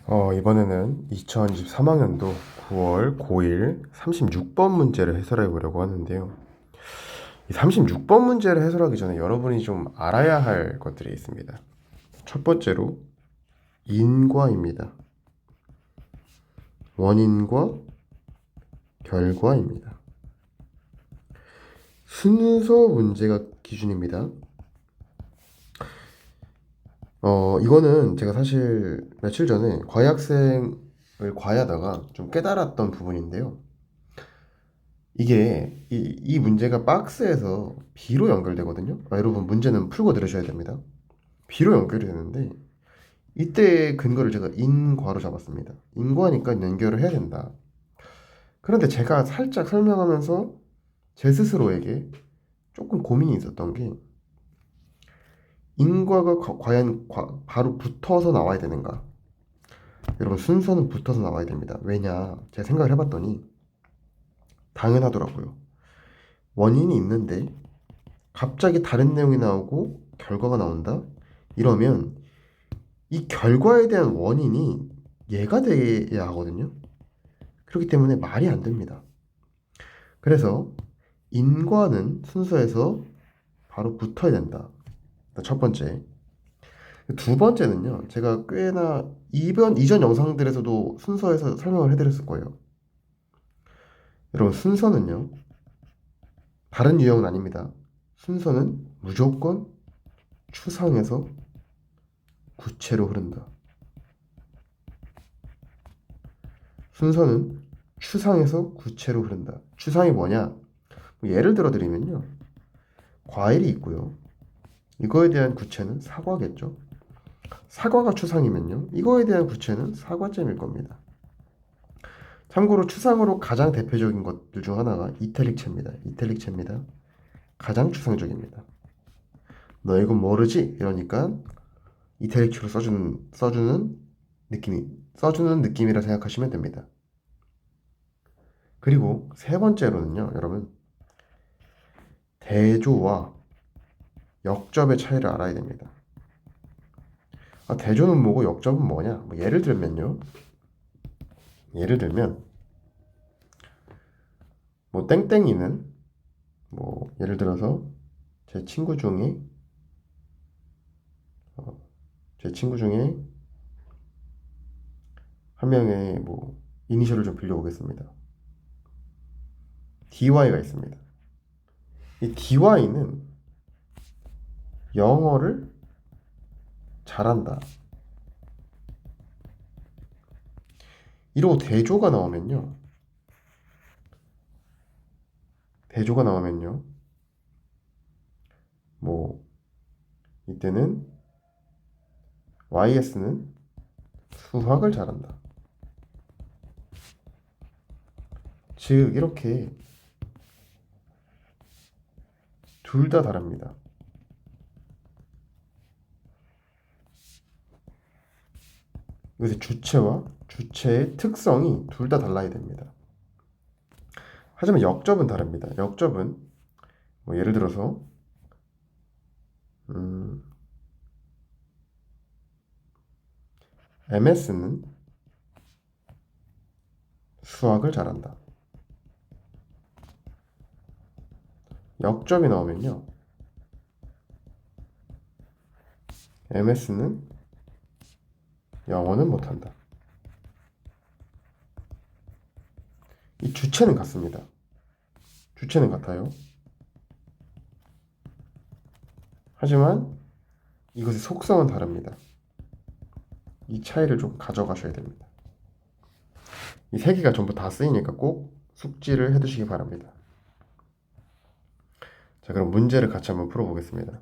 이번에는 2023학년도 9월 고1 36번 문제를 해설해 보려고 하는데요. 이 36번 문제를 해설하기 전에 여러분이 좀 알아야 할 것들이 있습니다. 첫 번째로 인과입니다. 원인과 결과입니다. 순서 문제가 기준입니다. 이거는 제가 사실 며칠 전에 과외학생을 과외하다가 좀 깨달았던 부분인데요. 이 문제가 박스에서 B로 연결되거든요. 여러분 문제는 풀고 들으셔야 됩니다. B로 연결이 되는데 이때 근거를 제가 인과로 잡았습니다. 인과니까 연결을 해야 된다. 그런데 제가 살짝 설명하면서 제 스스로에게 조금 고민이 있었던 게 인과가 과연 바로 붙어서 나와야 되는가? 여러분 순서는 붙어서 나와야 됩니다. 왜냐? 제가 생각을 해봤더니 당연하더라고요. 원인이 있는데 갑자기 다른 내용이 나오고 결과가 나온다? 이러면 이 결과에 대한 원인이 얘가 돼야 하거든요. 그렇기 때문에 말이 안 됩니다. 그래서 인과는 순서에서 바로 붙어야 된다. 첫 번째. 두 번째는요. 제가 꽤나 이전 영상들에서도 순서에서 설명을 해드렸을 거예요. 여러분 순서는요. 다른 유형은 아닙니다. 순서는 무조건 추상에서 구체로 흐른다. 순서는 추상에서 구체로 흐른다. 추상이 뭐냐? 예를 들어 드리면요. 과일이 있고요. 이거에 대한 구체는 사과겠죠. 사과가 추상이면요. 이거에 대한 구체는 사과잼일 겁니다. 참고로 추상으로 가장 대표적인 것들 중 하나가 이탈릭체입니다. 이탈릭체입니다. 가장 추상적입니다. 너 이건 모르지? 이러니까 이탈릭체로 써주는 느낌이라 생각하시면 됩니다. 그리고 세 번째로는요, 여러분. 대조와 역접의 차이를 알아야 됩니다. 대조는 뭐고 역접은 뭐냐? 예를 들면 땡땡이는 예를 들어서 제 친구 중에 한 명의 이니셜을 좀 빌려보겠습니다. DY가 있습니다. 이 DY는 영어를 잘한다. 이러고 대조가 나오면요. 이때는 YS는 수학을 잘한다. 즉 이렇게 둘 다 다릅니다. 이것의 주체와 주체의 특성이 둘 다 달라야 됩니다. 하지만 역접은 다릅니다. 역접은 예를 들어서 MS는 수학을 잘한다. 역접이 나오면요. MS는 영어는 못한다. 이 주체는 같습니다. 주체는 같아요. 하지만 이것의 속성은 다릅니다. 이 차이를 좀 가져가셔야 됩니다. 이 세 개가 전부 다 쓰이니까 꼭 숙지를 해두시기 바랍니다. 자, 그럼 문제를 같이 한번 풀어보겠습니다.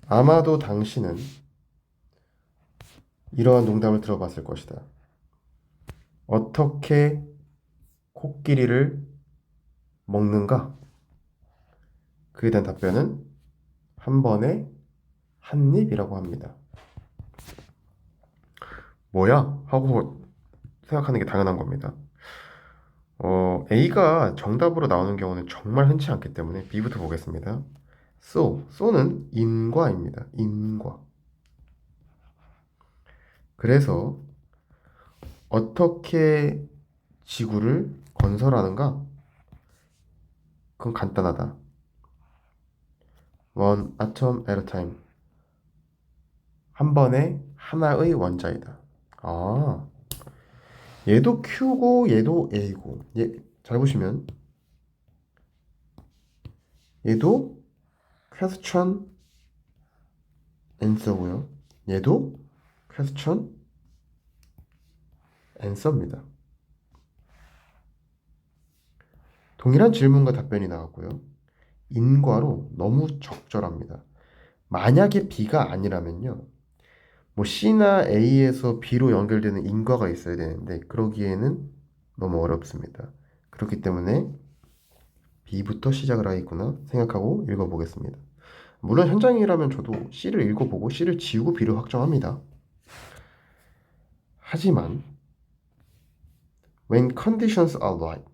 아마도 당신은 이러한 농담을 들어봤을 것이다. 어떻게 코끼리를 먹는가? 그에 대한 답변은 한 번에 한 입이라고 합니다. 뭐야? 하고 생각하는 게 당연한 겁니다. A가 정답으로 나오는 경우는 정말 흔치 않기 때문에 B부터 보겠습니다. so는 인과입니다. 인과. 그래서 어떻게 지구를 건설하는가? 그건 간단하다. One atom at a time. 한 번에 하나의 원자이다. 아, 얘도 Q고 얘도 A고. 잘 보시면 얘도 question answer고요. 얘도 question answer입니다. 동일한 질문과 답변이 나왔고요. 인과로 너무 적절합니다. 만약에 B가 아니라면요. 뭐 C나 A에서 B로 연결되는 인과가 있어야 되는데 그러기에는 너무 어렵습니다. 그렇기 때문에 B부터 시작을 하겠구나 생각하고 읽어보겠습니다. 물론 현장이라면 저도 C를 읽어보고 C를 지우고 B를 확정합니다. 하지만 when conditions are right,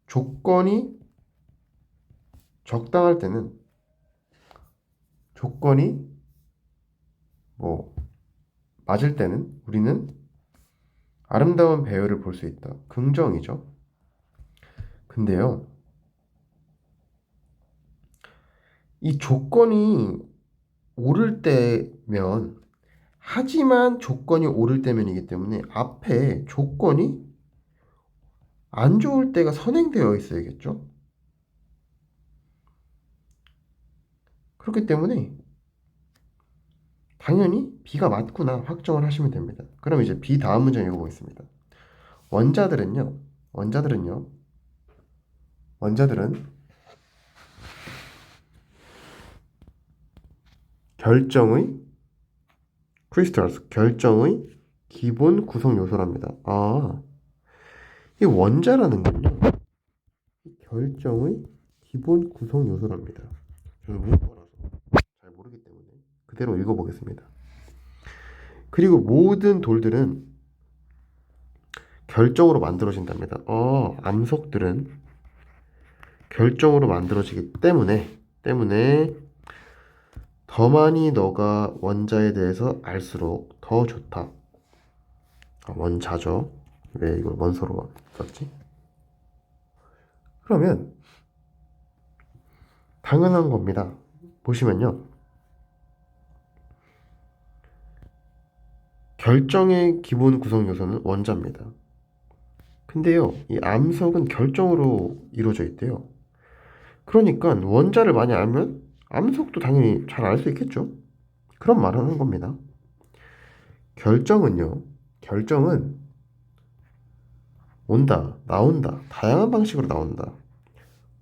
조건이 적당할 때는 조건이 뭐 맞을 때는 우리는 아름다운 배열을 볼 수 있다. 긍정이죠. 근데요, 이 조건이 오를 때면 하지만 조건이 오를 때면이기 때문에 앞에 조건이 안 좋을 때가 선행되어 있어야겠죠. 그렇기 때문에 당연히 B가 맞구나 확정을 하시면 됩니다. 그럼 이제 B 다음 문장 읽어보겠습니다. 원자들은 결정의 결정의 기본 구성 요소랍니다. 아, 이 원자라는 건요. 결정의 기본 구성 요소랍니다. 저는 문과라서 잘 모르기 때문에 그대로 읽어보겠습니다. 그리고 모든 돌들은 결정으로 만들어진답니다. 암석들은 결정으로 만들어지기 때문에 더 많이 너가 원자에 대해서 알수록 더 좋다. 원자죠. 왜 이걸 원소로 썼지? 그러면 당연한 겁니다. 보시면요. 결정의 기본 구성 요소는 원자입니다. 근데요, 이 암석은 결정으로 이루어져 있대요. 그러니까 원자를 많이 알면 암석도 당연히 잘 알 수 있겠죠. 그런 말을 하는 겁니다. 결정은 나온다. 다양한 방식으로 나온다.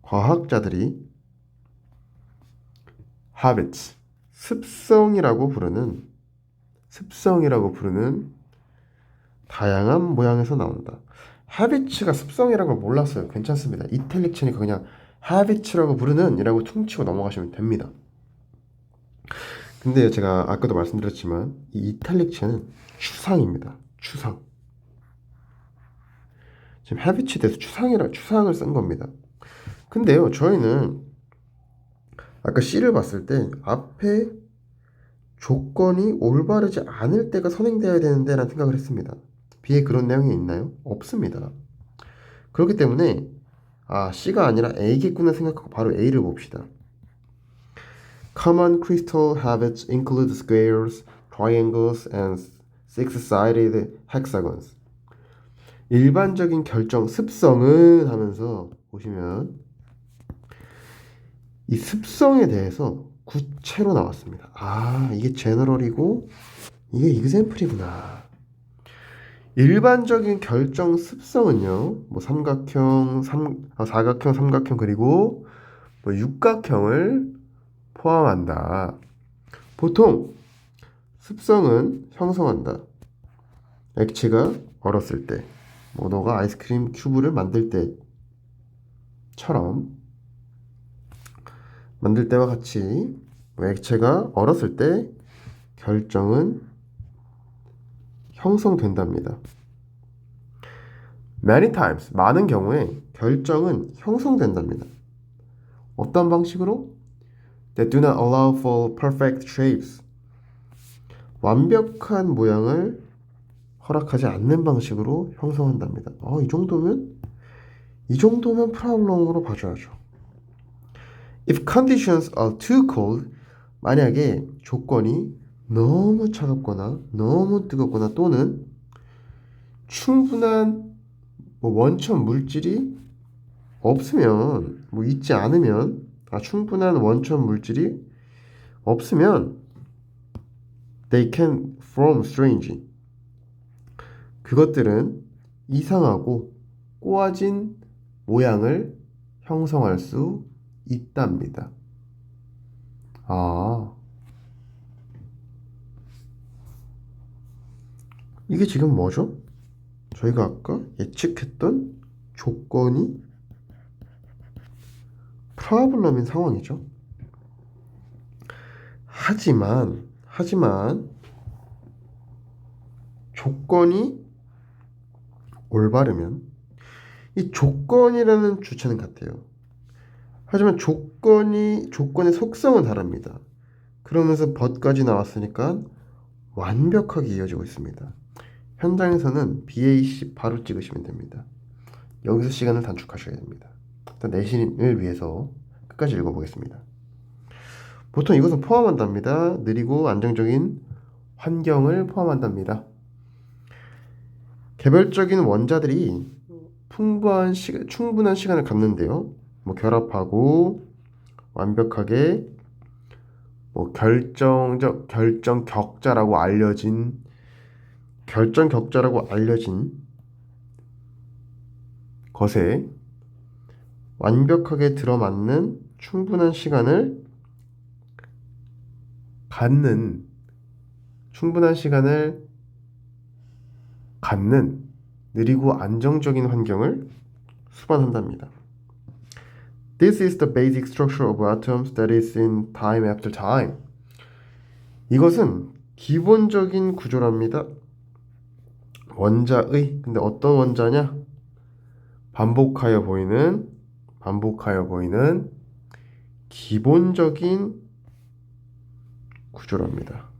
과학자들이 habits, 습성이라고 부르는 다양한 모양에서 나온다. habits가 습성이라는 걸 몰랐어요. 괜찮습니다. 이탈릭 치니까 그냥 habits라고 부르는 이라고 퉁치고 넘어가시면 됩니다. 근데 제가 아까도 말씀드렸지만 이 이탈릭 치는 추상입니다. 추상. 지금 habits에 대해서 추상을 쓴 겁니다. 근데요, 저희는 아까 C를 봤을 때 앞에 조건이 올바르지 않을 때가 선행되어야 되는데 라는 생각을 했습니다. B에 그런 내용이 있나요? 없습니다. 그렇기 때문에 C가 아니라 A겠구나 생각하고 바로 A를 봅시다. Common crystal habits include squares, triangles, and six-sided hexagons. 일반적인 결정 습성은 하면서 보시면 이 습성에 대해서 구체로 나왔습니다. 이게 제너럴이고 이게 example이구나. 일반적인 결정 습성은요, 뭐 사각형, 삼각형 그리고 뭐 육각형을 포함한다. 보통 습성은 형성한다. 액체가 얼었을 때, 뭐 너가 아이스크림 큐브를 만들 때와 같이 뭐 액체가 얼었을 때 결정은 형성된답니다. Many times, 많은 경우에 결정은 형성된답니다. 어떤 방식으로? That do not allow for perfect shapes. 완벽한 모양을 허락하지 않는 방식으로 형성한답니다. 이 정도면 problem으로 봐줘야죠. If conditions are too cold, 만약에 조건이 너무 차갑거나 너무 뜨겁거나 또는 충분한 원천 물질이 없으면 있지 않으면 충분한 원천 물질이 없으면 they can form strange. 그것들은 이상하고 꼬아진 모양을 형성할 수 있답니다. 이게 지금 뭐죠? 저희가 아까 예측했던 조건이 프로블럼인 상황이죠. 하지만 조건이 올바르면 이 조건이라는 주체는 같아요. 하지만 조건의 속성은 다릅니다. 그러면서 but까지 나왔으니까 완벽하게 이어지고 있습니다. 현장에서는 BAC 바로 찍으시면 됩니다. 여기서 시간을 단축하셔야 됩니다. 일단 내신을 위해서 끝까지 읽어보겠습니다. 보통 이것은 포함한답니다. 느리고 안정적인 환경을 포함한답니다. 개별적인 원자들이 충분한 시간을 갖는데요. 결합하고 완벽하게 결정 격자라고 알려진 것에 완벽하게 들어맞는 충분한 시간을 갖는 느리고 안정적인 환경을 수반한답니다. This is the basic structure of atoms that is in time after time. 이것은 기본적인 구조랍니다. 근데 어떤 원자냐? 반복하여 보이는 기본적인 구조랍니다.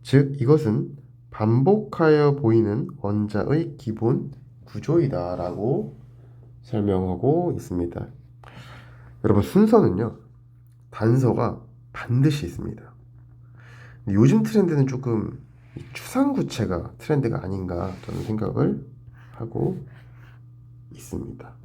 즉, 이것은 반복하여 보이는 원자의 기본 구조이다 라고 설명하고 있습니다. 여러분, 순서는요, 단서가 반드시 있습니다. 요즘 트렌드는 조금 추상구체가 트렌드가 아닌가 저는 생각을 하고 있습니다.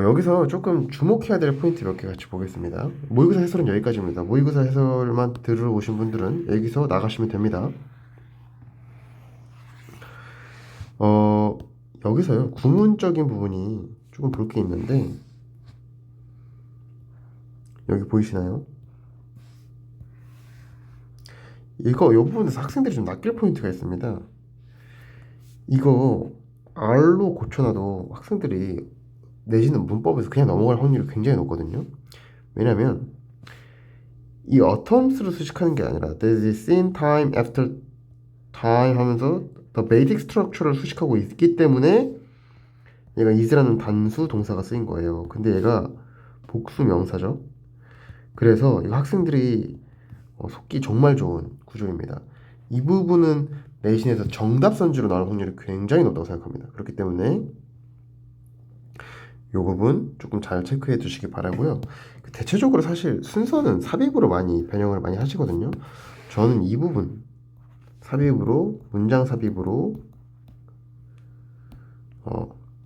여기서 조금 주목해야 될 포인트 몇 개 같이 보겠습니다. 모의고사 해설은 여기까지입니다. 모의고사 해설만 들으러 오신 분들은 여기서 나가시면 됩니다. 여기서요, 구문적인 부분이 조금 볼 게 있는데, 여기 보이시나요? 이 부분에서 학생들이 좀 낚일 포인트가 있습니다. 이거 R로 고쳐놔도 학생들이 내지는 문법에서 그냥 넘어갈 확률이 굉장히 높거든요. 왜냐면 이 atoms로 수식하는 게 아니라 that is in time after time 하면서 the basic structure를 수식하고 있기 때문에 얘가 is라는 단수 동사가 쓰인 거예요. 근데 얘가 복수 명사죠. 그래서 이거 학생들이 속기 정말 좋은 구조입니다. 이 부분은 내신에서 정답 선지로 나올 확률이 굉장히 높다고 생각합니다. 그렇기 때문에 이 부분 조금 잘 체크해 두시기 바라고요. 대체적으로 사실 순서는 삽입으로 변형을 많이 하시거든요. 저는 이 부분 문장 삽입으로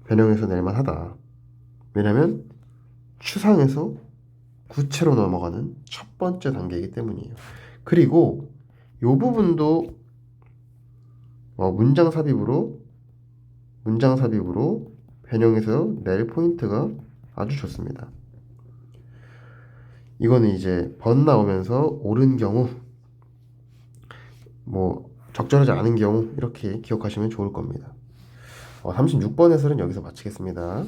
변형해서 낼만 하다. 왜냐면 추상에서 구체로 넘어가는 첫 번째 단계이기 때문이에요. 그리고 이 부분도 문장 삽입으로 변형해서 낼 포인트가 아주 좋습니다. 이거는 이제 번 나오면서 옳은 경우, 적절하지 않은 경우 이렇게 기억하시면 좋을 겁니다. 36번 해설은 여기서 마치겠습니다.